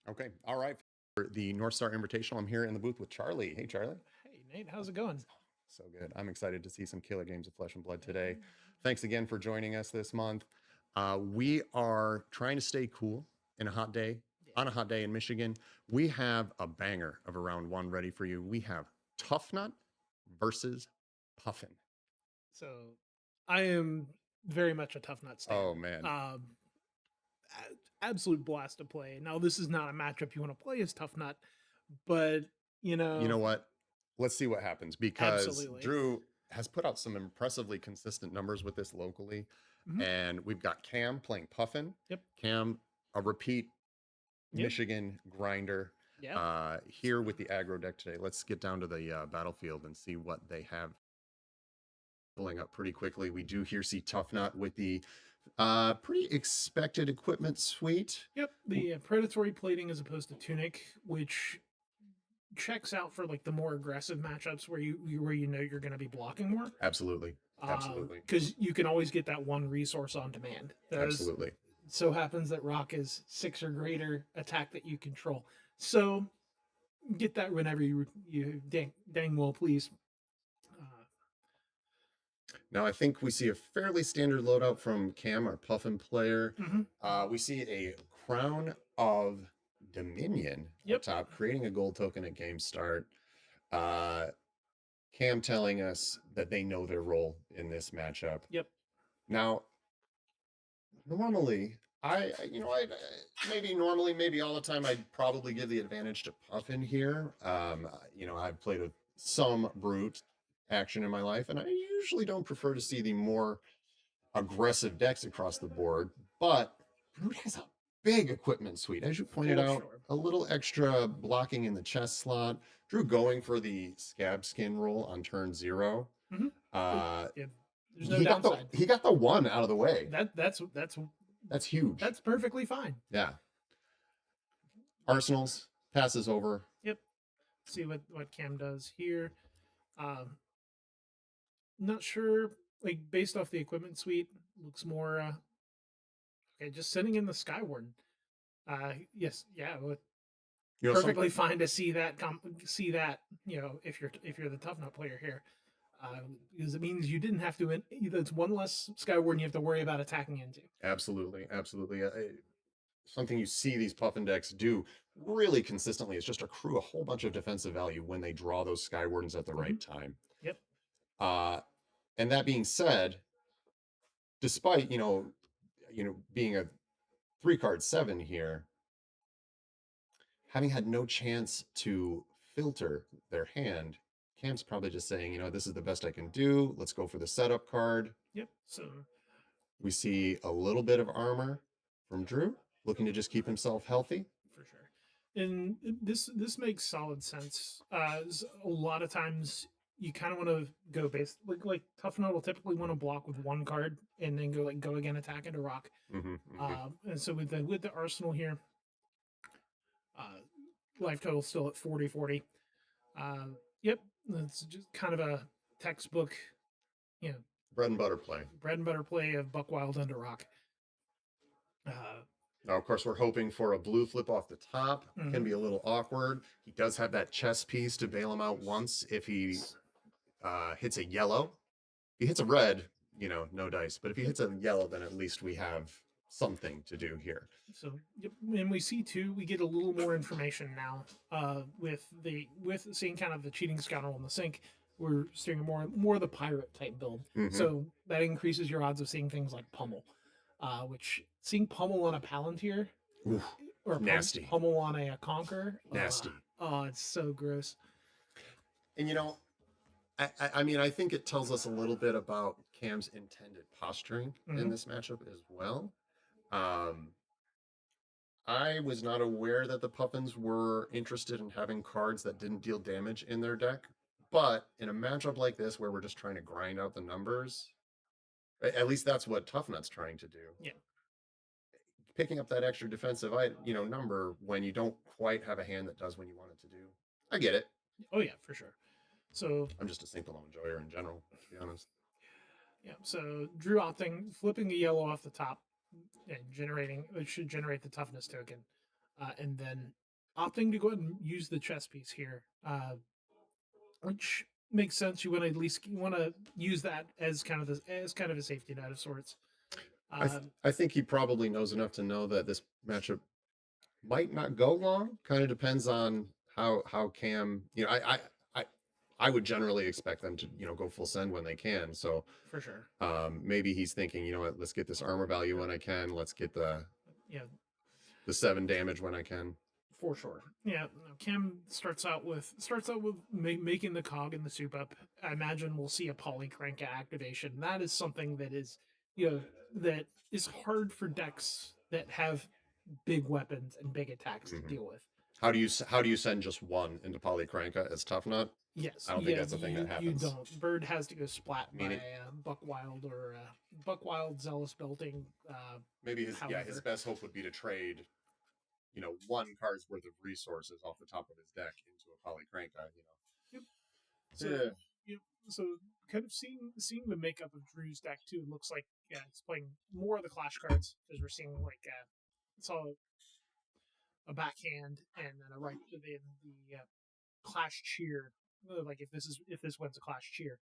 Okay. All right. For the North Star Invitational, I'm here in the booth with Charlie. Hey, Charlie. Hey Nate, how's it going? So good. I'm excited to see some killer games of Flesh and Blood today. Thanks again for joining us this month. We are trying to stay cool in a hot day. Yeah. On a hot day in Michigan, we have a banger of a round one ready for you. We have Tuffnut versus Puffin. So, I am very much a tough nut stan. Oh man. Absolute blast to play. Now, this is not a matchup you want to play as tough nut, but you You know, know what? Let's see what happens because absolutely. Drew has put out some impressively consistent numbers with this locally. Mhm. And we've got Cam playing Puffin. Yep. Cam, a repeat Yep. Michigan grinder Yep. here with the aggro deck today. Let's get down to the battlefield and see what they have pulling up pretty quickly. We do here see Tuffnut with the pretty expected equipment suite. Yep. The predatory plating as opposed to tunic, which checks out for like the more aggressive matchups where you know you're going to be blocking more. Absolutely. Absolutely. Because you can always get that one resource on demand. Absolutely. So happens that rock is 6 or greater attack that you control. So get that whenever you dang well please. Now, I think we see a fairly standard loadout from Cam, our Puffin player. Mhm. We see a Crown of Dominion Yep. up top, creating a gold token at game start. Cam telling us that they know their role in this matchup. Yep. Now, normally, I maybe normally, maybe all the time, I'd probably give the advantage to Puffin here. I've played with some brute action in my life, and I usually don't prefer to see the more aggressive decks across the board, but Brute has a big equipment suite. As you pointed For out, sure. a little extra blocking in the chest slot. Drew going for the scab skin roll on turn 0. Mhm. Uh, Yeah, there's no downside. He got the one out of the way. That's huge. that's perfectly fine. Yeah. Arsenals passes over. Yep. See what Cam does here. Um, not sure. Like based off the equipment suite, looks more okay. Just sitting in the Skyward. Yes, yeah, You know, perfectly fine to see that. See that. If you're the tough nut player here, because it means you didn't have to. It's one less Skyward you have to worry about attacking into. absolutely, absolutely. Something you see these Puffin decks do really consistently is just accrue a whole bunch of defensive value when they draw those Skywardens at the right time. Yep. Uh, and that being said, despite being a 3-card 7 here, having had no chance to filter their hand, Cam's probably just saying, this is the best I can do. Let's go for the setup card. Yep. So We see a little bit of armor from Drew, looking to just keep himself healthy. for sure, and this makes solid sense. A lot of times you kind of want to go base like Tough Nut will typically want to block with one card and then go again attack into rock. Mm-hmm, mm-hmm. And so with the arsenal here, uh, life total still at 40-40. Yep, that's just kind of a textbook, you know, Bread and butter play. bread and butter play of Buck Wild under rock. Now, of course, we're hoping for a blue flip off the top. Mm-hmm. Can be a little awkward. He does have that chess piece to bail him out once if he hits a yellow. If he hits a red, no dice. But if he hits a yellow, then at least we have something to do here. So, and we see too, we get a little more information now with seeing kind of the cheating scoundrel in the sink. We're seeing more of the pirate type build. Mm-hmm. So that increases your odds of seeing things like pummel, which seeing pummel on a palantir. Oof, or nasty. Pummel on a conquer. Nasty. Oh, it's so gross. And I mean, I think it tells us a little bit about Cam's intended posturing in this matchup as well. I was not aware that the Puffins were interested in having cards that didn't deal damage in their deck. But in a matchup like this, where we're just trying to grind out the numbers, at least that's what Tuffnut's trying to do. Yeah. Picking up that extra defensive, number when you don't quite have a hand that does what you want it to do. I get it. Oh yeah, for sure. So I'm just a simple enjoyer in general, to be honest. Yeah. So Drew opting flipping a yellow off the top and it should generate the toughness token. and then opting to go ahead and use the chess piece here, which makes sense. You want to at least use that as kind of a safety net of sorts. I think he probably knows enough to know that this matchup might not go long. Kind of depends on how Cam. I I would generally expect them to go full send when they can. So For sure. maybe he's thinking, you know what, let's get this armor value when I can. Let's get Yeah, the 7 damage when I can. for sure. Yeah, no, Cam starts out with making the cog and the soup up. I imagine we'll see a polycrank activation. That is something that is that is hard for decks that have big weapons and big attacks to deal with. How do you send just one into Polycranka as Tuffnut? Yes, I don't think that's a thing that happens. You don't. Bird has to go splat Meaning, by Buckwild or Buckwild Zealous Belting. maybe his best hope would be to trade, one card's worth of resources off the top of his deck into a Polycranka. Yep. So, yep. So kind of seeing the makeup of Drew's deck too. It looks like he's playing more of the clash cards because we're seeing like saw a backhand and then a right the clash cheer. Like if this wins a clash cheer.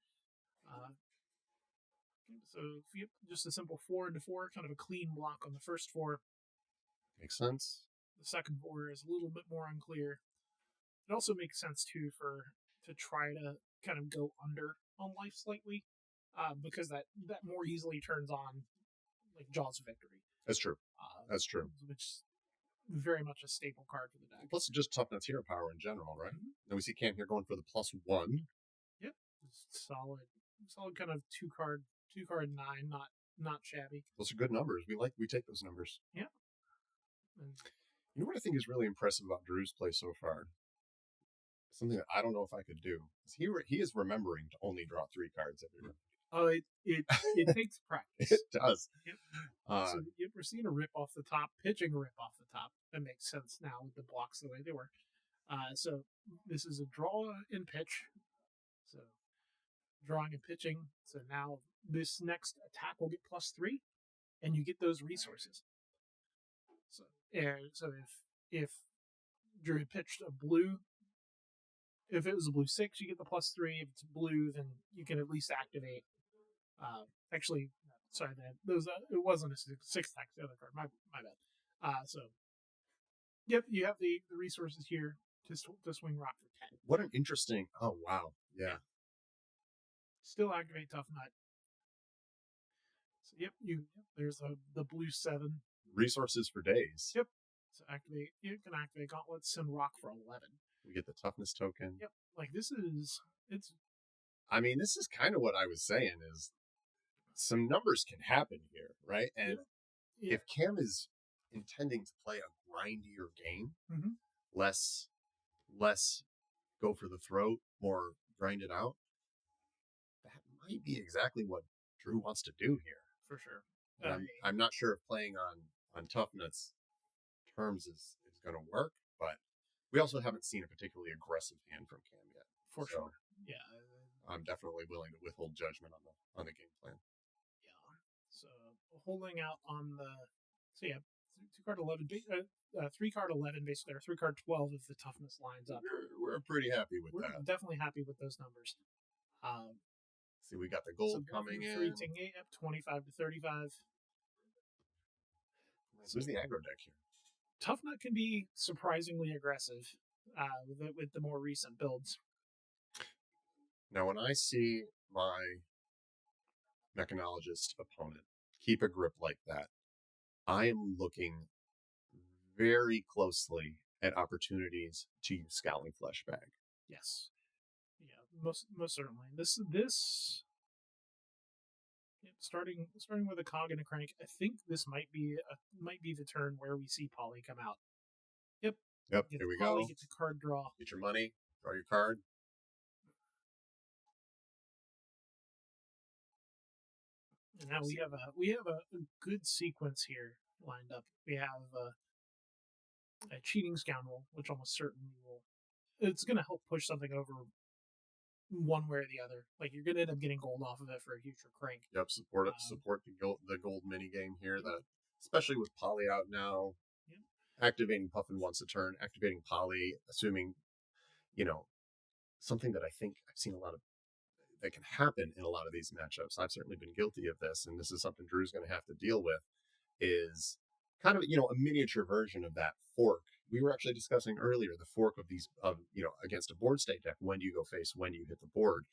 So yep, just a simple 4-4, kind of a clean block on the first 4. Makes sense. The second 4 is a little bit more unclear. It also makes sense too to try to kind of go under on life slightly, because that more easily turns on like Jaws of Victory. That's true. That's true. Which is very much a staple card for the deck. Plus, just Tuffnut's hero power in general, right? Mm-hmm. Then we see Cam here going for the +1. Yep, solid kind of two card 9, not shabby. Those are good numbers. We take those numbers. Yeah. You know what I think is really impressive about Drew's play so far? Something that I don't know if I could do. He is remembering to only draw 3 cards every round. Oh, it takes practice. It does. Yep. So we're seeing a rip off the top, pitching a rip off the top. That makes sense now with the blocks the way they were. So this is a draw and pitch. So drawing and pitching. So now this next attack will get +3, and you get those resources. So if Drew had pitched a blue, if it was a blue 6, you get the +3. If it's blue, then you can at least activate. Actually, sorry, it wasn't a 6 attack. The other card, my bad. So, yep, you have the resources here to swing rock for 10. What an interesting. Oh wow, yeah. Still activate Tuffnut. So, yep, there's the blue 7 resources for days. Yep. So you can activate Gauntlets, send rock for 11. We get the toughness token. Yep. Like this is kind of what I was saying is some numbers can happen here, right? And if Cam is intending to play a grindier game, less go for the throat, more grind it out, that might be exactly what Drew wants to do here. For sure. I'm not sure if playing on Tuffnut's terms is going to work, but we also haven't seen a particularly aggressive hand from Cam yet. For sure. Yeah. I'm definitely willing to withhold judgment on the game plan. Yeah. So holding out on the 2-card 11, 3-card 11 basically, or 3-card 12 if the toughness lines up. We're pretty happy with that. We're definitely happy with those numbers. See, we got the gold coming in. 25 to 35. Who's the aggro deck here? Tuffnut can be surprisingly aggressive with the more recent builds. Now, when I see my mechanologist opponent keep a grip like that, I am looking very closely at opportunities to use Scowling Fleshbag. Yes. Yeah, most certainly. This starting with a cog and a crank. I think this might be the turn where we see Poly come out. Yep. Here we go. Get the card draw. Get your money. Draw your card. And now we have a good sequence here lined up. We have a cheating scoundrel, which almost certainly it's going to help push something over one way or the other. Like you're going to end up getting gold off of it for a future crank. Yep, support the gold mini game here. That especially with Poly out now. Yep. activating Puffin once a turn, activating Poly, assuming, you know, something that I think I've seen a lot of that can happen in a lot of these matchups. I've certainly been guilty of this, and this is something Drew's going to have to deal with, is kind of, a miniature version of that fork. We were actually discussing earlier the fork of these, against a board state deck. When do you go face? When do you hit the board?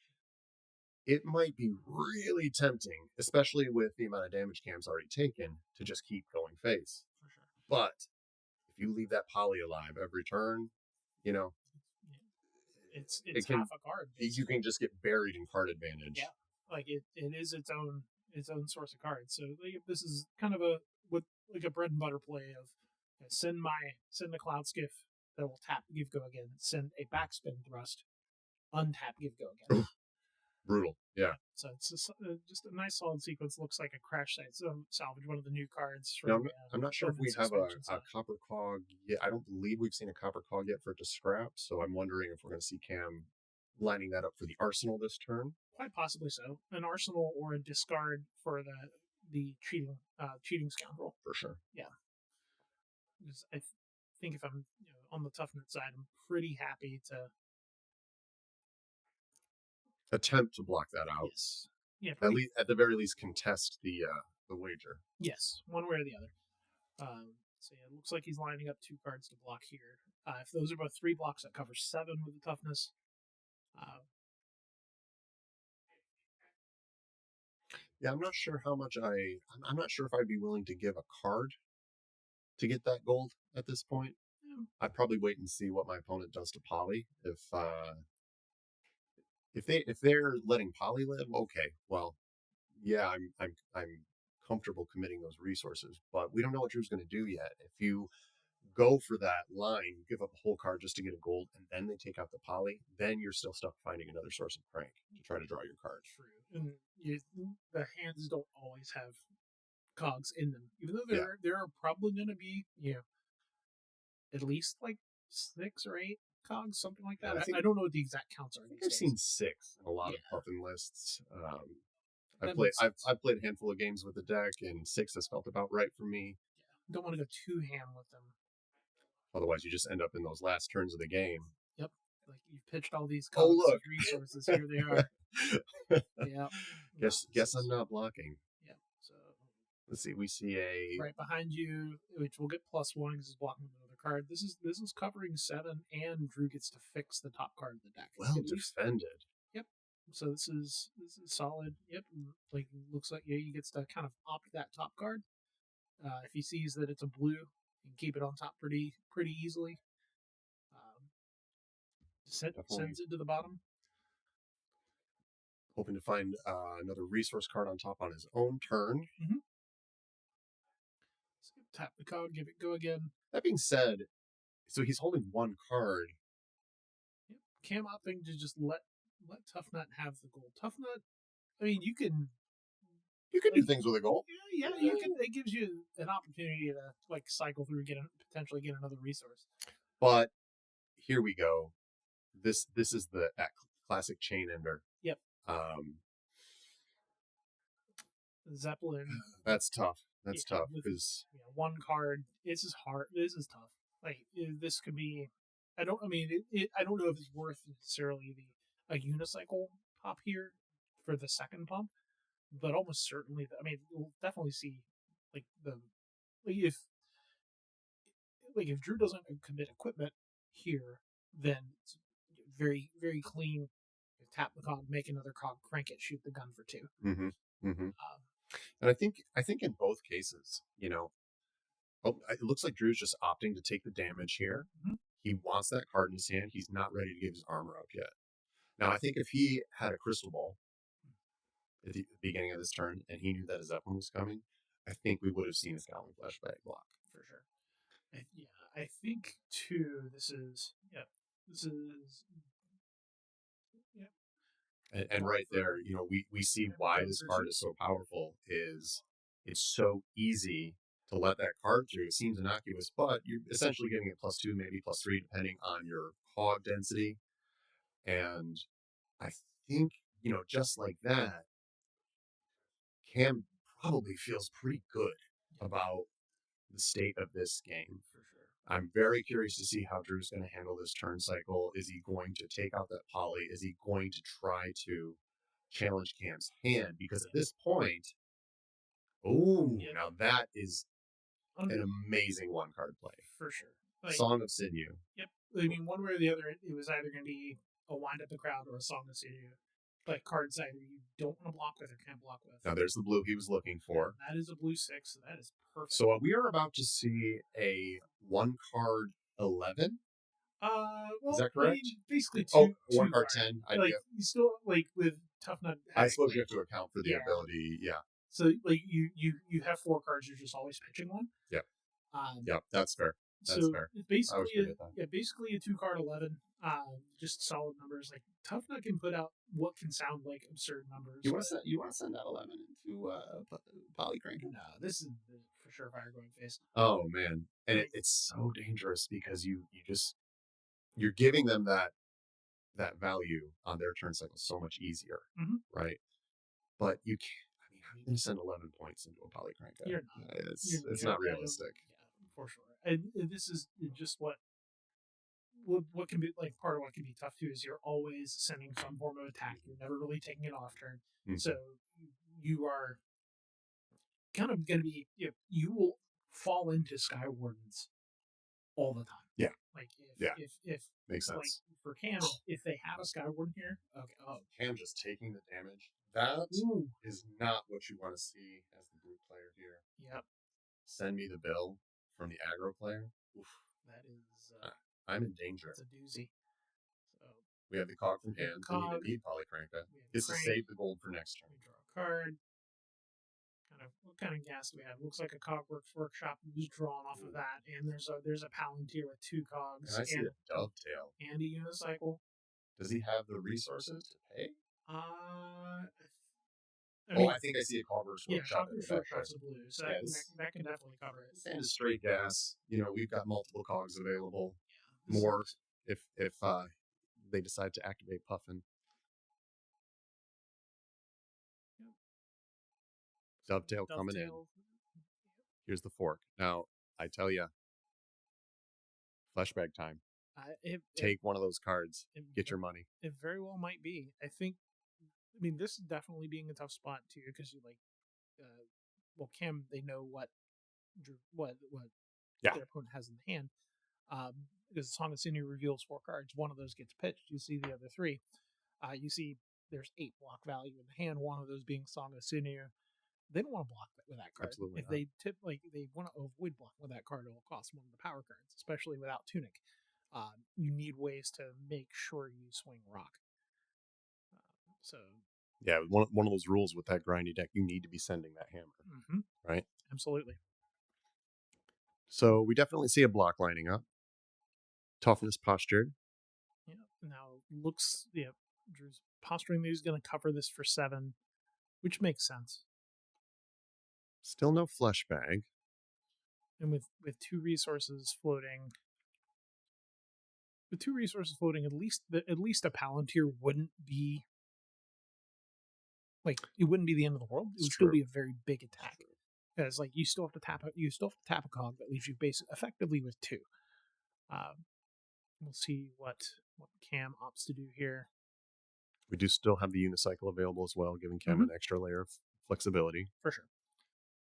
It might be really tempting, especially with the amount of damage Cam's already taken, to just keep going face. For sure. But if you leave that Poly alive every turn, you know, It's it can, half a card. you can just get buried in card advantage. Yeah, like it is its own source of cards. So like, this is kind of like a bread and butter play of send the Cloud Skiff that will tap give go again. Send a backspin thrust, untap give go again. Brutal, yeah. So it's just a nice solid sequence. Looks like a crash site salvage, one of the new cards. Now, From, I'm not sure if we Tuffnut's have a expansion set. copper cog yet. I don't believe we've seen a copper cog yet for it to scrap, so I'm wondering if we're going to see Cam lining that up for the arsenal this turn. Quite possibly so. An arsenal or a discard for the cheating scoundrel. For sure. Yeah. Because I think if I'm on the Tuffnut side, I'm pretty happy to Attempt to block that out. yes, yeah, At the very least, contest the wager. yes, one way or the other. So yeah, it looks like he's lining up 2 cards to block here. If those are both 3 blocks, that covers 7 with the toughness. Yeah, I'm not sure how much I'm not sure if I'd be willing to give a card to get that gold at this point. Yeah. I'd probably wait and see what my opponent does to Poly. If they're letting Poly live, okay, well, yeah, I'm comfortable committing those resources, but we don't know what Drew's going to do yet. If you go for that line, you give up a whole card just to get a gold, and then they take out the Poly, then you're still stuck finding another source of crank to try to draw your card. True, and the hands don't always have cogs in them, even though there are probably going to be at least like 6 or 8 cogs, something like that. I don't know what the exact counts are. I've seen 6 in a lot of Puffin lists. I've played a handful of games with the deck, and 6 has felt about right for me. Yeah, don't want to go too ham with them. Otherwise, you just end up in those last turns of the game. Yep, like you've pitched all these cogs look. resources. Here they are. Yeah. Guess I'm not blocking. Yeah. So let's see. We see a right behind you, which will get +1 because it's blocking another card. This is covering 7, and Drew gets to fix the top card of the deck. Well defended. Yep. So this is solid. Yep. Like looks like he gets to kind of opt that top card. If he sees that it's a blue, he can keep it on top pretty easily. Sends it to the bottom. Hoping to find another resource card on top on his own turn. Mm-hmm. So tap the cog, give it go again. That being said, so he's holding 1 card. Yep. Cam opting to just let Tuffnut have the gold. Tuffnut, I mean, you can do things with a gold. Yeah, you can. It gives you an opportunity to like cycle through, potentially get another resource. But here we go. This is the classic chain ender. Yep. Zeppelin. That's tough. That's tough because 1 card. This is hard. This is tough. Like this could be. I don't know if it's worth necessarily a unicycle pop here for the second pump, but almost certainly. We'll definitely see if Drew doesn't commit equipment here, then it's very very clean. Tap the cog, make another cog, crank it, shoot the gun for 2. Mm-hmm. Mm-hmm. And I think in both cases, it looks like Drew's just opting to take the damage here. Mm-hmm. He wants that card in his hand. He's not ready to give his armor up yet. Now, I think if he had a crystal ball at the beginning of this turn and he knew that a Zeppelin was coming, I think we would have seen a Scowling Flashback block. For sure. I think too, this is. And right there, we see why this card is so powerful. Is it's so easy to let that card through. It seems innocuous, but you're essentially getting it +2, maybe +3, depending on your cog density. And I think, just like that, Cam probably feels pretty good about the state of this game. For sure. I'm very curious to see how Drew's going to handle this turn cycle. Is he going to take out that poly? Is he going to try to challenge Cam's hand? Because at this point, now that is an amazing one card play. For sure. Song of Sinew. Yep. I mean, one way or the other, it was either going to be a Wind Up the Crowd or a Song of Sinew. But cards either you don't want to block with or can't block with. Now there's the blue he was looking for. That is a blue 6, so that is perfect. So we are about to see a one card 11. Well, is that correct? I mean, basically one card 10. Like you still with Tuffnut. I suppose you have to account for the ability. Yeah. So like you have 4 cards. You're just always pitching one. Yep. Yep. That's fair. That's fair. It's basically a 2-card 11. Just solid numbers. Like Tuffnut can put out what can sound like absurd numbers. You want to send that 11 into Polycrank? No, this is for sure fire going face. Oh man, and it's so dangerous because you're giving them that value on their turn cycle so much easier, right? But you can't. I mean, how are you going to send 11 points into a Polycrank? You're not. It's not realistic. Yeah, for sure. And this is just what can be like part of what can be tough too is you're always sending some form of attack. You're never really taking it off turn, so you are kind of going to be you will fall into Sky Wardens all the time. Yeah, like if makes sense. Like for Cam, if they have a Sky Warden here, okay. Cam just taking the damage. That is not what you want to see as the blue player here. Yep. Send me the bill from the aggro player. Oof. That is. I'm in danger. It's a doozy. So we have the cog from hand. We need Polycranka. It's to save the gold for next turn. We draw a card. What kind of gas do we have? Looks like a Cogworks Workshop was drawn off of that, and there's a Palantir with 2 cogs. And I see a Dovetail and a Unicycle. Does he have the resources to pay? I think I see a Cogworks Workshop. Yeah, Cogworks Workshop's a blue, so that can definitely cover it. And a straight gas. We've got multiple cogs available. Yeah, more if they decide to activate Puffin. Yep. Dovetail coming in. Here's the fork. Now, I tell you, flashback time. Take one of those cards. Get your money. It very well might be. I mean, this is definitely being a tough spot too, because you Cam, they know what their opponent has in the hand. Because the Song of Sinew reveals 4 cards. One of those gets pitched. You see the other 3. You see there's 8 block value in the hand. One of those being Song of Sinew. They don't want to block with that card. Absolutely if they they want to avoid blocking with that card, it will cost one of the power cards, especially without Tunic. You need ways to make sure you swing rock. One of those rules with that grindy deck, you need to be sending that hammer, right? Absolutely. So we definitely see a block lining up. Toughness postured. Yeah. Now looks Drew's posturing. He's going to cover this for 7, which makes sense. Still no flesh bag. And with 2 resources floating. With 2 resources floating, at least a Palantir wouldn't be it wouldn't be the end of the world. It would still be a very big attack. Because you still have to tap a cog that leaves you effectively with 2. We'll see what Cam opts to do here. We do still have the unicycle available as well, giving Cam an extra layer of flexibility. For sure.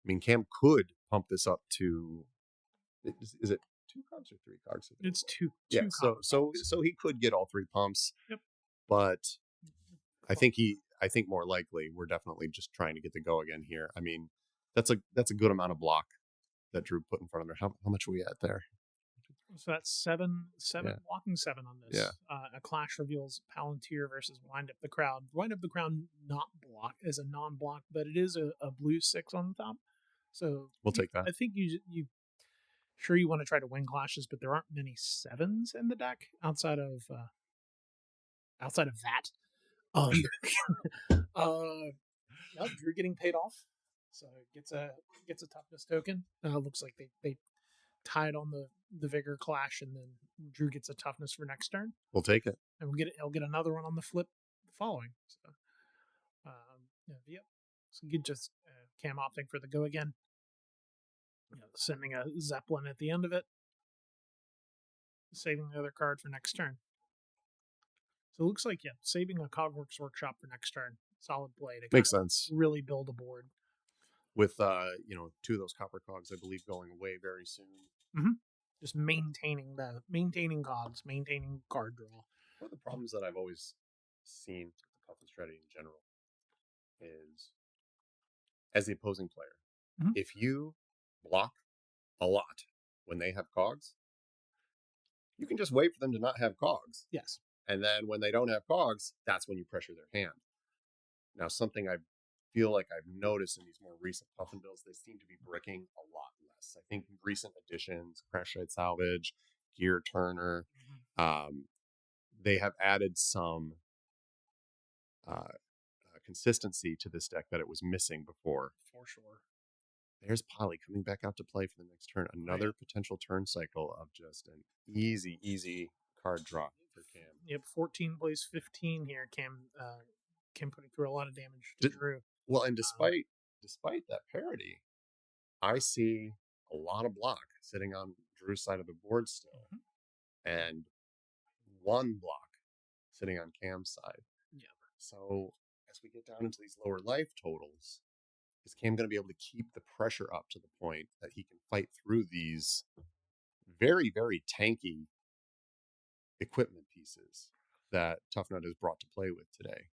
I mean, Cam could pump this up to. Is it 2 cogs or 3 cogs? It's 2. Yeah. So he could get all 3 pumps. Yep. But I think more likely we're definitely just trying to get the go again here. I mean, that's a good amount of block that Drew put in front of her. How much are we at there? So that's 7, blocking 7 on this. Yeah. A clash reveals Palantir versus Wind Up the Crowd. Wind Up the Crowd not block as a non-block, but it is a blue 6 on the top. So we'll take that. I think you sure you want to try to win clashes, but there aren't many 7s in the deck outside of that. Drew getting paid off, so gets a toughness token. Looks like they tied on the vigor clash, and then Drew gets a toughness for next turn. We'll take it, and he'll get another one on the flip following. So, So you just Cam opting for the go again. Sending a Zeppelin at the end of it. saving the other card for next turn. So it looks like, yeah, saving a Cogworks Workshop for next turn. Solid play to Makes sense. really build a board. With, two of those copper cogs, I believe, going away very soon. Just maintaining cogs, maintaining card draw. One of the problems that I've always seen with the Puffin strategy in general is, as the opposing player, if you block a lot when they have cogs, you can just wait for them to not have cogs. Yes. And then when they don't have cogs, that's when you pressure their hand. Now, something I feel like I've noticed in these more recent Puffin builds, they seem to be bricking a lot less. I think in recent additions, Crash Ride Salvage, Gear Turner, they have added some consistency to this deck that it was missing before. For sure. There's Polly coming back out to play for the next turn. Another potential turn cycle of just an easy card draw for Cam. Yep, 14 plays 15 here. Cam putting through a lot of damage to Drew. Well, and despite that parity, I see a lot of block sitting on Drew's side of the board still, and one block sitting on Cam's side. Yeah. So as we get down into these lower life totals, is Cam going to be able to keep the pressure up to the point that he can fight through these very, very tanky equipment pieces that Tuffnut has brought to play with today?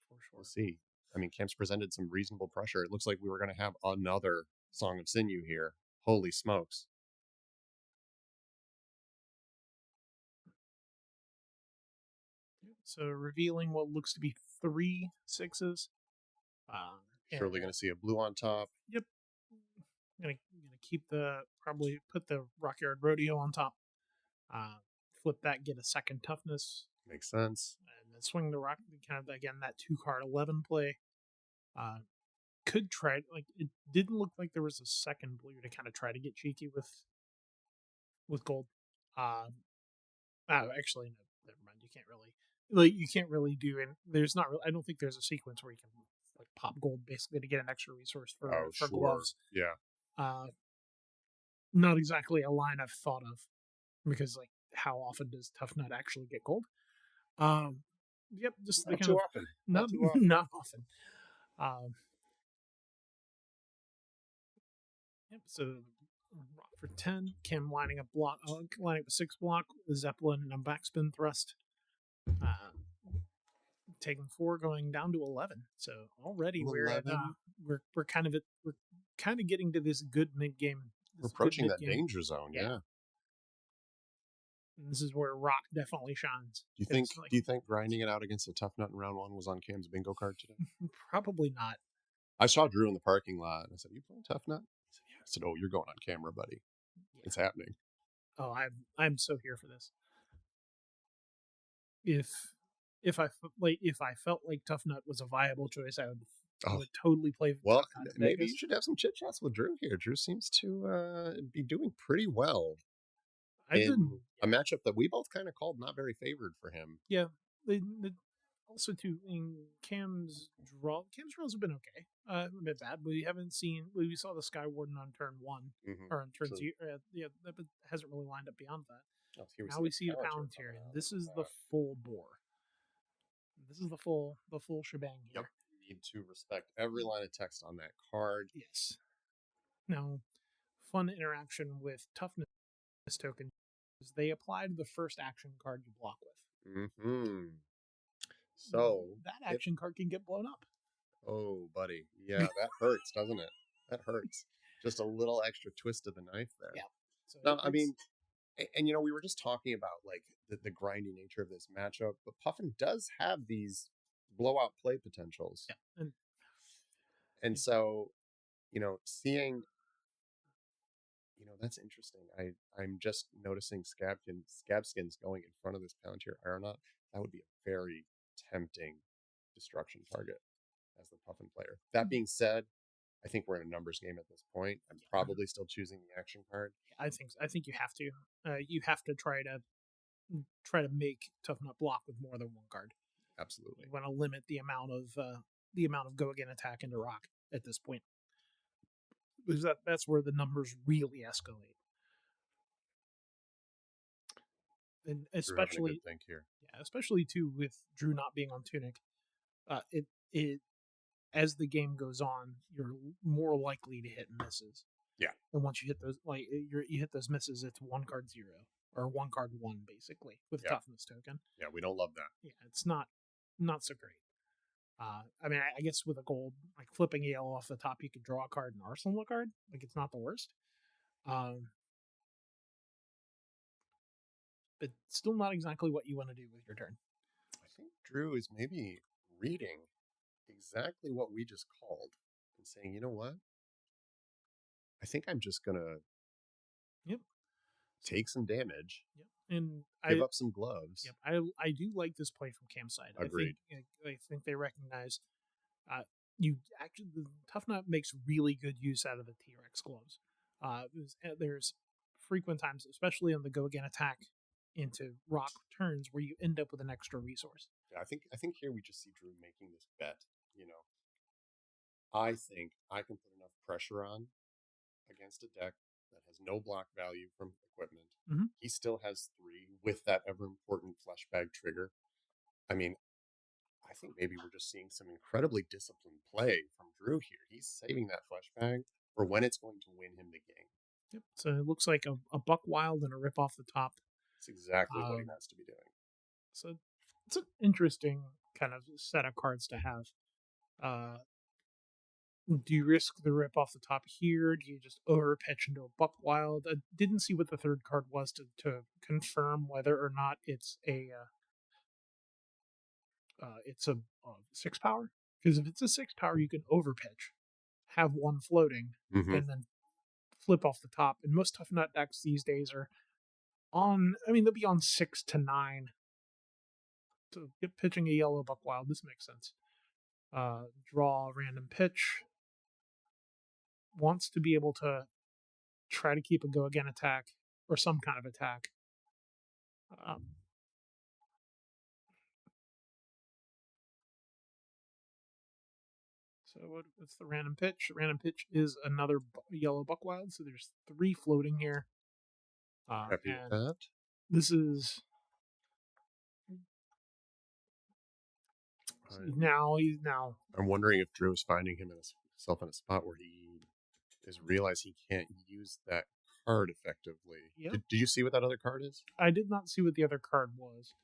For sure. We'll see. I mean, Cam's presented some reasonable pressure. It looks like we were going to have another Song of Sinew here. Holy smokes. So revealing what looks to be 3 6s. Surely going to see a blue on top. Yep. Gonna keep probably put the Rockyard Rodeo on top. Flip that, get a second toughness. Makes sense. And then swing the rock, kind of again that 2-card 11 play. Could try, like, it didn't look like there was a second blue to kind of try to get cheeky with gold. Actually, no, never mind. You can't really do, and there's not really, I don't think there's a sequence where you can like pop gold basically to get an extra resource for gloves. Yeah. Not exactly a line I've thought of, because like how often does Tuffnut actually get gold? Yep, just not too often. Not too often. Not often. Yep. So rock for 10. Kim lining up a 6 block, Zeppelin and a backspin thrust. Taking 4, going down to 11. So already 11. we're kind of getting to this good mid game. We're approaching that danger zone. Yeah. And this is where Rock definitely shines. Do you think grinding it out against a Tuffnut in round 1 was on Cam's bingo card today? Probably not. I saw Drew in the parking lot and I said, "You playing Tuffnut?" He said, "Yeah." I said, "Oh, you're going on camera, buddy. Yeah. It's happening." Oh, I'm so here for this. If I felt like Tuffnut was a viable choice, I would totally play. Well, maybe you should have some chit chats with Drew here. Drew seems to be doing pretty well in a matchup that we both kind of called not very favored for him. Yeah, also too, in Cam's draws have been okay. A bit bad. We saw the Sky Warden on turn 1 or on turn 2. But hasn't really lined up beyond that. Now we see a Palantir, and this is the full bore. This is the full shebang here. Yep. You need to respect every line of text on that card. Yes. Now, fun interaction with toughness token is they apply to the first action card you block with. So that action card can get blown up. Oh, buddy. Yeah, that hurts, doesn't it? That hurts. Just a little extra twist of the knife there. Yeah. So no, I mean, and we were just talking about like the grindy nature of this matchup, but Puffin does have these blowout play potentials. Yeah. And so, seeing, that's interesting. I'm just noticing Scabskins going in front of this Palantir Aeronaut. That would be a very tempting destruction target as the Puffin player. That being said, I think we're in a numbers game at this point. I'm probably still choosing the action card. I think you have to. You have to try to make Tuffnut block with more than one card. Absolutely. You want to limit the amount of go again attack into Rock at this point, because that's where the numbers really escalate. and Drew having a good especially think here. yeah, especially too with Drew not being on Tunic, it as the game goes on, you're more likely to hit misses. Yeah. And once you hit those, you hit those misses, it's 1 card 0 or 1 card 1 basically with Yeah. toughness token. Yeah, we don't love that. Yeah, it's not so great. I mean, I guess with a gold, like flipping a yellow off the top, you could draw a card and arsenal a card. Like it's not the worst. But still not exactly what you want to do with your turn. I think Drew is maybe reading exactly what we just called and saying, you know what? I think I'm just gonna Yep. take some damage, Yep. And give up some gloves. Yep. I do like this play from Campside. Agreed. I think they recognize you actually the Tuffnut makes really good use out of the T-Rex gloves. There's frequent times, especially on the go again attack into rock turns, where you end up with an extra resource. Yeah, I think here we just see Drew making this bet. You know, I think I can put enough pressure on against a deck that has no block value from equipment. Mhm. He still has 3 with that ever important fleshbag trigger. I mean, I think maybe we're just seeing some incredibly disciplined play from Drew here. He's saving that fleshbag for when it's going to win him the game. Yep. So it looks like a Buck Wild and a rip off the top. That's exactly what he Um, has to be doing. So it's an interesting kind of set of cards to have. Do you risk the rip off the top here? Do you just overpitch into a Buck Wild? I didn't see what the third card was to confirm whether or not it's a 6 power. Because if it's a 6 power, you can overpitch, have one floating, Mm-hmm. and then flip off the top. And most Tough Nut decks these days are on. I mean, they'll be on 6 to 9. So pitching a yellow Buck Wild, this makes sense. Draw a random pitch. Wants to be able to try to keep a go again attack or some kind of attack. So what's the random pitch? The random pitch is another yellow Buck Wild. So there's 3 floating here. Happy with And that. this is he's now. I'm wondering if Drew is finding himself in a spot where he is realize he can't use that card effectively. Yep. Did you see what that other card is? I did not see what the other card was.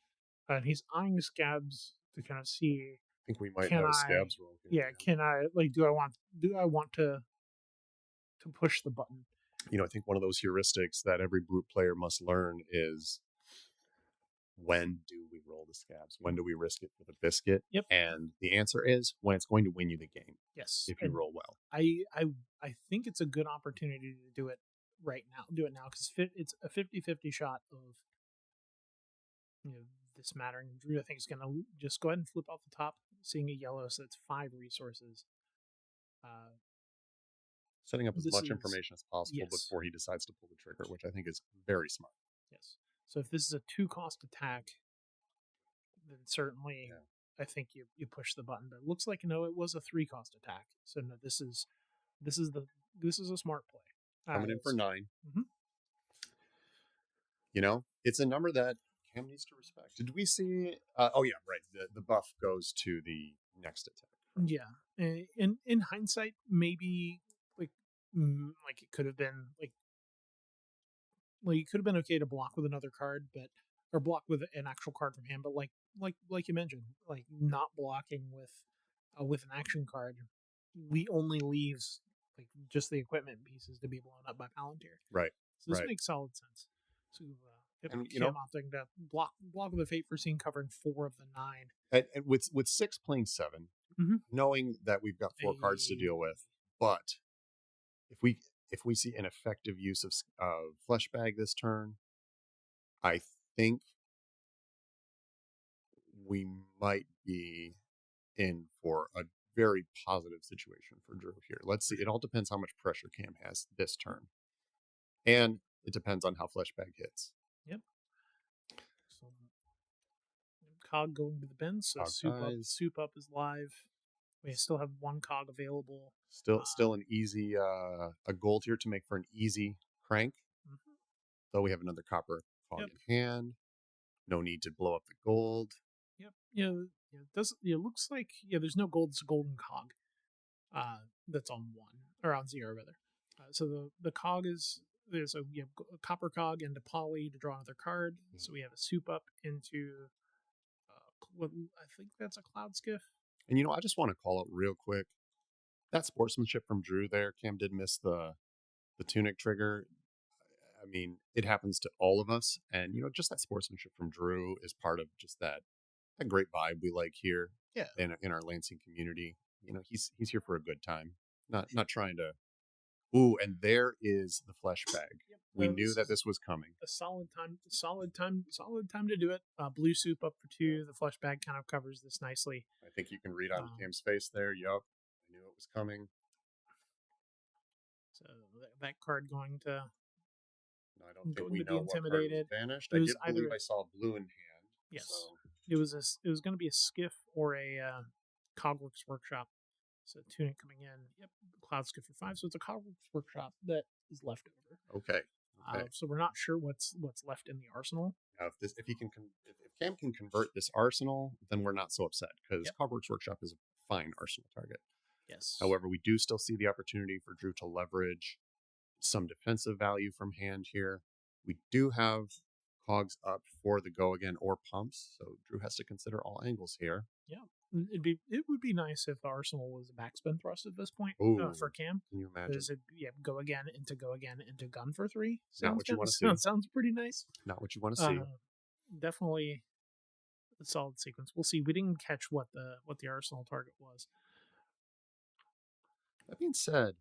And he's eyeing scabs to kind of see. I think we might Can have a I- scabs roll. here, Yeah, Dan. can I do I want to push the button? You know, I think one of those heuristics that every brute player must learn is when do we roll the scabs? When do we risk it for the biscuit? Yep. And the answer is when it's going to win you the game Yes. if you And roll well. I think it's a good opportunity to do it right now. Do it now because it's a 50-50 shot of this mattering. Drew, I think, is going to just go ahead and flip off the top, seeing a yellow, so it's 5 resources. Setting up as this much is- information as possible yes. before he decides to pull the trigger, which I think is very smart. Yes. So if this is a 2-cost attack, then certainly Yeah. I think you push the button. But it looks like no, it was a 3-cost attack. So no, this is a smart play. Coming in for 9. Mhm. You know, it's a number that Cam needs to respect. Did we see? Oh yeah, right. The buff goes to the next attack. Right? Yeah. In hindsight, maybe like it could have been like it could have been okay to block with another card, but or block with an actual card from hand, but like you mentioned, like not blocking with an action card, only leaves like just the equipment pieces to be blown up by Palantir. Right. So this Right. makes solid sense. So And, Cam opting to block with a Fate Foreseen covering 4 of the 9. And with 6 playing 7, Mhm. knowing that we've got 4 cards to deal with, but if we see an effective use of Fleshbag this turn, I think we might be in for a very positive situation for Drew here. Let's see. It all depends how much pressure Cam has this turn, and it depends on how Fleshbag hits. So cog going to the bin, so Cog dies. soup up is live. We still have 1 cog available. Still an easy a gold here to make for an easy crank. Mhm. Though we have another copper cog Yep. in hand. No need to blow up the gold. Yep. It does. It looks like there's no gold. It's a golden cog. That's on 1 or on 0 rather. So the cog is there's a copper cog into poly to draw another card. So we have a soup up into what I think that's a cloud skiff. And I just want to call out real quick that sportsmanship from Drew there. Cam did miss the tunic trigger. I mean, it happens to all of us, and just that sportsmanship from Drew is part of just that great vibe we like here. Yeah. In our Lansing community. He's here for a good time, not trying to. Ooh, and there is the flesh bag. Yep. We knew that this was coming. A solid time to do it. Blue soup up for 2. The flesh bag kind of covers this nicely. I think you can read on Cam's face there. Yup, I knew it was coming. So that card going to. No, I don't think we to be know what card was intimidated. banished. It I was did believe either- I saw blue in hand. Yes. So. It was going to be a skiff or a Cogworks Workshop. So tunic coming in. Yep, cloud skiff for 5. So it's a Cogworks Workshop that is left over. Okay. So we're not sure what's left in the arsenal. Now, if Cam can convert this arsenal, then we're not so upset because Cogworks Workshop is a fine arsenal target. Yes. However, we do still see the opportunity for Drew to leverage some defensive value from hand here. We do have cogs up for the go again or pumps, so Drew has to consider all angles here. Yeah, it would be nice if the arsenal was a backspin thrust at this point for Cam. Can you imagine? Because go again into gun for 3. Not what you want to see. Sounds pretty nice. Not what you want to see. Definitely a solid sequence. We'll see. We didn't catch what the arsenal target was. That being said,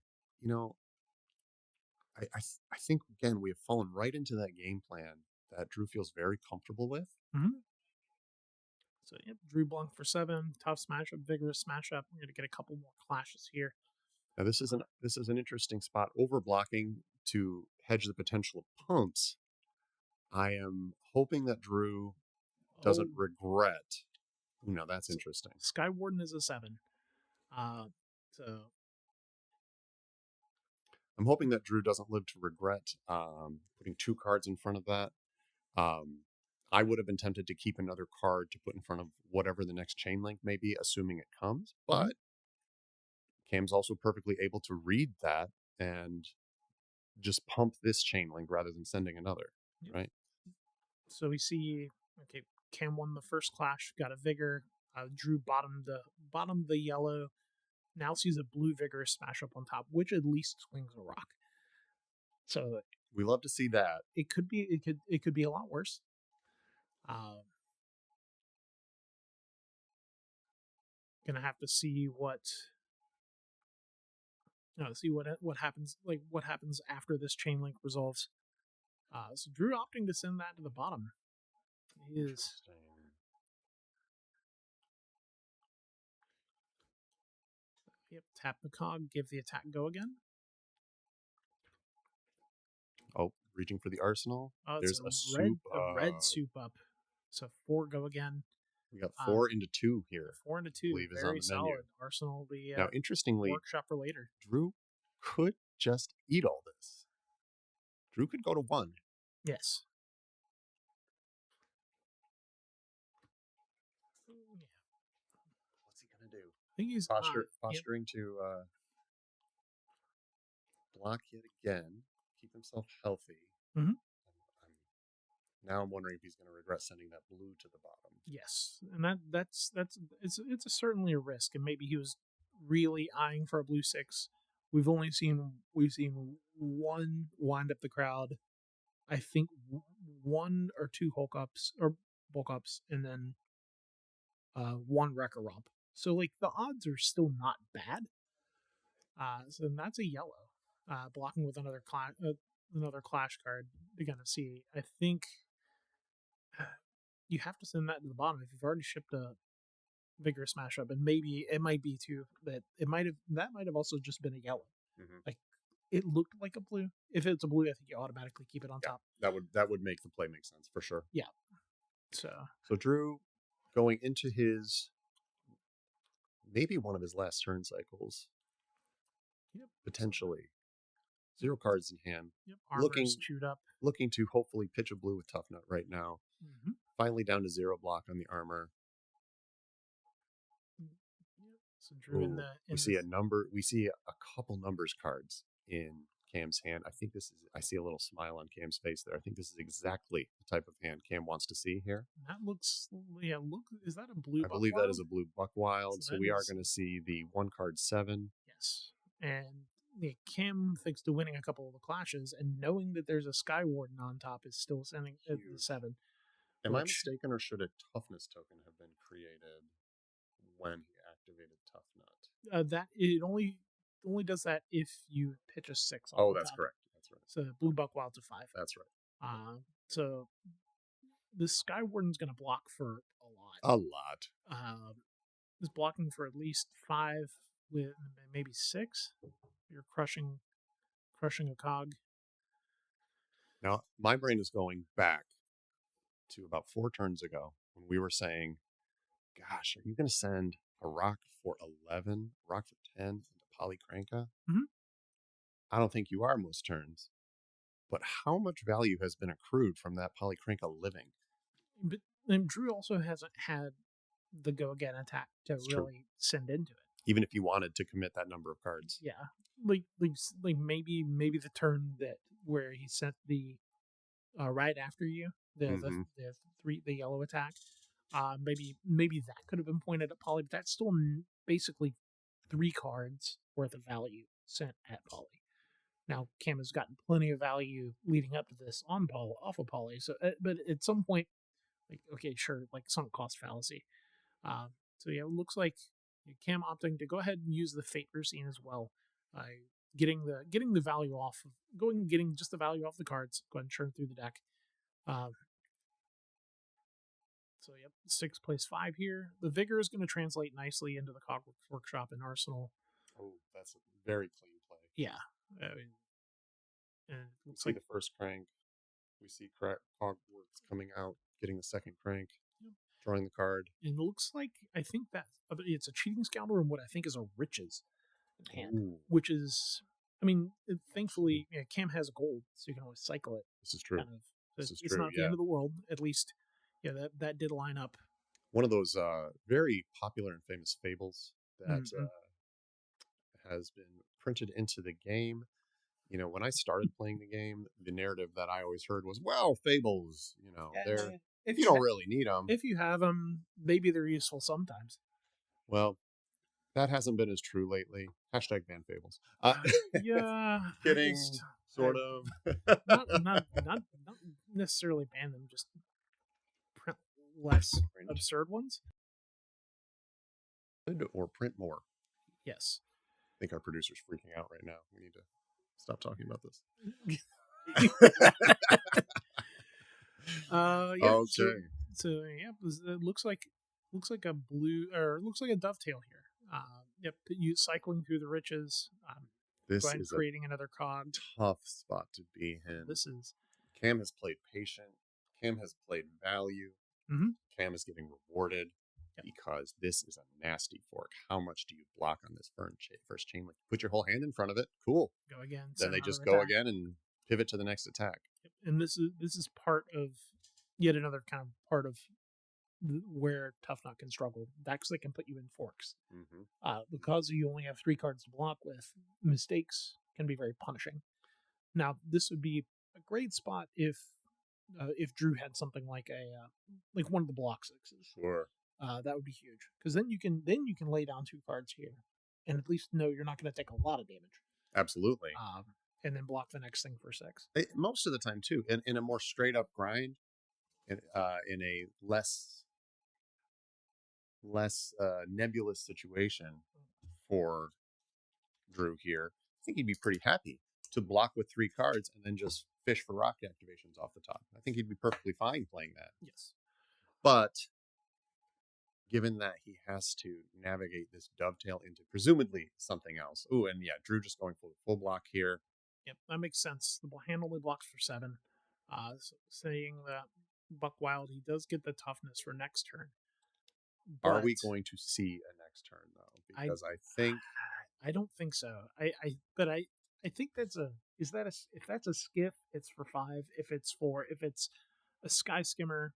I think again we have fallen right into that game plan that Drew feels very comfortable with. Mm-hmm. So Drew Blanc for 7, tough smash up, vigorous smash up. We're gonna get a couple more clashes here. Now this is an interesting spot. Over blocking to hedge the potential of pumps. I am hoping that Drew doesn't regret. Now that's interesting. Sky Warden is a 7. So I'm hoping that Drew doesn't live to regret putting 2 cards in front of that. I would have been tempted to keep another card to put in front of whatever the next chain link may be, assuming it comes. But Cam's also perfectly able to read that and just pump this chain link rather than sending another, right? So we see, Cam won the first clash, got a vigor. Drew bottomed the yellow. Now sees a blue vigorous smash up on top, which at least swings a rock. So we love to see that. It could be a lot worse. Gonna have to see what happens. Like what happens after this chain link resolves. So Drew opting to send that to the bottom. He is. Yep, tap the cog, give the attack go again. Oh, reaching for the arsenal. Oh, there's a red soup up. So 4 go again. We got 4 into 2 here. 4 into 2. Believe is very on the solid. menu. Arsenal will be now, interestingly, workshop for later. Drew could just eat all this. Drew could go to 1. Yes. What's he gonna do? I think he's posturing to block yet again, keep himself healthy. Mm-hmm. Now I'm wondering if he's going to regret sending that blue to the bottom. Yes, and it's certainly a risk, and maybe he was really eyeing for a blue 6. We've seen one wind up the crowd. I think 1 or 2 Hulk ups or bulk ups, and then 1 Wrecker Romp. So like the odds are still not bad. So that's a yellow. Blocking with another clash card. You're gonna see. I think you have to send that to the bottom if you've already shipped a vigorous smash up, and maybe it might be too that might have also just been a yellow. Mm-hmm. Like it looked like a blue. If it's a blue, I think you automatically keep it on top. That would make the play make sense for sure. Yeah. So Drew going into his maybe one of his last turn cycles. Yep. Potentially. 0 cards in hand. Yep. Armor's chewed up. Looking to hopefully pitch a blue with Tuffnut right now. Mm-hmm. Finally down to 0 block on the armor. Yep. So Drew in Ooh, the we see a number. We see a couple numbers cards in Cam's hand. I think this is. I see a little smile on Cam's face there. I think this is exactly the type of hand Cam wants to see here. that looks, yeah. Look, is that a blue? I believe that is Buckwild? a blue Buckwild. So So that we are is- going to see the 1 card 7. Yes, and yeah, Cam, thanks to winning a couple of the clashes and knowing that there's a Sky Warden on top, is still sending at the Huge. 7. Am I which- mistaken, or should a toughness token have been created when he activated Tuffnut? That it only does that if you pitch a 6. Off Oh, the that's top. correct. That's right. So blue Buckwild's a 5. That's right. So the Sky Warden's going to block for a lot. A lot. Is blocking for at least 5 with maybe 6. You're crushing a cog. Now, my brain is going back to about 4 turns ago when we were saying, gosh, are you going to send a rock for 11, a rock for 10 into Polycranka? Mhm. I don't think you are most turns. But how much value has been accrued from that Polycranka living? But and Drew also hasn't had the go again attack to It's true. really send into it. Even if you wanted to commit that number of cards. Yeah, like maybe the turn that where he sent the right after you Mhm. the yellow attack. Maybe that could have been pointed at Poly, but that's still basically 3 cards worth of value sent at Poly. Now Cam has gotten plenty of value leading up to this on Poly, off of Poly. So, but at some point, like okay, sure, like sunk cost fallacy. So yeah, it looks like Cam opting to go ahead and use the Fate Racine as well. Getting the value off of getting just the value off the cards. Go ahead and churn through the deck. So yep, 6 plays 5 here. The Vigor is going to translate nicely into the Cogworks Workshop and Arsenal. Oh, that's a very clean play. Yeah, and it We looks see like the first crank. We see Cogworks coming out, getting the second crank, Yep. drawing the card. and it looks like I think that it's a cheating scoundrel and what I think is a riches in hand, Ooh, which is, I mean, thankfully Cam has gold, so you can always cycle it. this is true. Kind of, This it's is true, not the yeah. end of the world. At least, yeah, that did line up. One of those very popular and famous fables that Mhm. has been printed into the game. You know, when I started playing the game, the narrative that I always heard was, well, fables, they're If you don't really need them. if you have them, maybe they're useful sometimes. Well, that hasn't been as true lately. Hashtag ban fables. Yeah, I Kidding, just- sort of. not necessarily ban them, just print less Print. absurd ones. Or print more. Yes. I think our producer's freaking out right now. We need to stop talking about this. Yeah. Okay. So yeah, it looks like a blue, or it looks like a dovetail here. Yep, you cycling through the riches. This Go ahead is creating another cog. a tough spot to be in. This is Cam has played patient. Cam has played value. Mhm. Cam is getting rewarded Yep. because this is a nasty fork. How much do you block on this first chain link? Put your whole hand in front of it. Cool. go again. Then send they another just go attack. again and pivot to the next attack. Yep. And this is part of yet another kind of part of where Tuffnut can struggle. That's they can put you in forks. Mm-hmm. Because you only have 3 cards to block with, mistakes can be very punishing. Now, this would be a great spot if Drew had something like like one of the block 6s. Sure. That would be huge, because then you can lay down 2 cards here, and at least know you're not going to take a lot of damage. Absolutely. And then block the next thing for 6. Most of the time, too, in a more straight up grind, in a less nebulous situation for Drew here, I think he'd be pretty happy to block with 3 cards and then just fish for rock activations off the top. I think he'd be perfectly fine playing that. Yes. But given that he has to navigate this dovetail into presumably something else. Ooh, and yeah, Drew just going full block here. Yep, that makes sense. The hand only blocks for 7. Saying that Buckwild, he does get the toughness for next turn. Are we But going to see a next turn though? Because I think I don't think so. I think that's if that's a skiff, it's for 5. If it's a sky skimmer,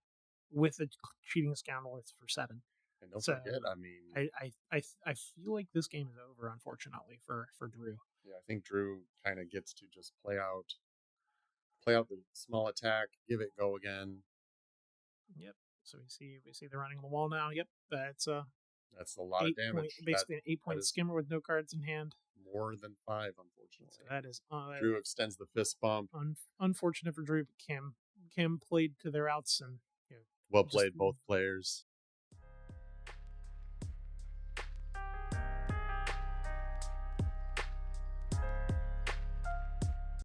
with a cheating scoundrel for 7. And don't So, forget, I mean, I feel like this game is over, unfortunately, for Drew. yeah, I think Drew kind of gets to just play out the small attack, give it go again. Yep. So we see the running on the wall now. Yep, that's That's a lot of damage. basically an 8 point is skimmer with no cards in hand. more than 5, unfortunately. So that is Drew extends the fist bump. unfortunate for Drew. But Cam played to their outs and Well played, both players.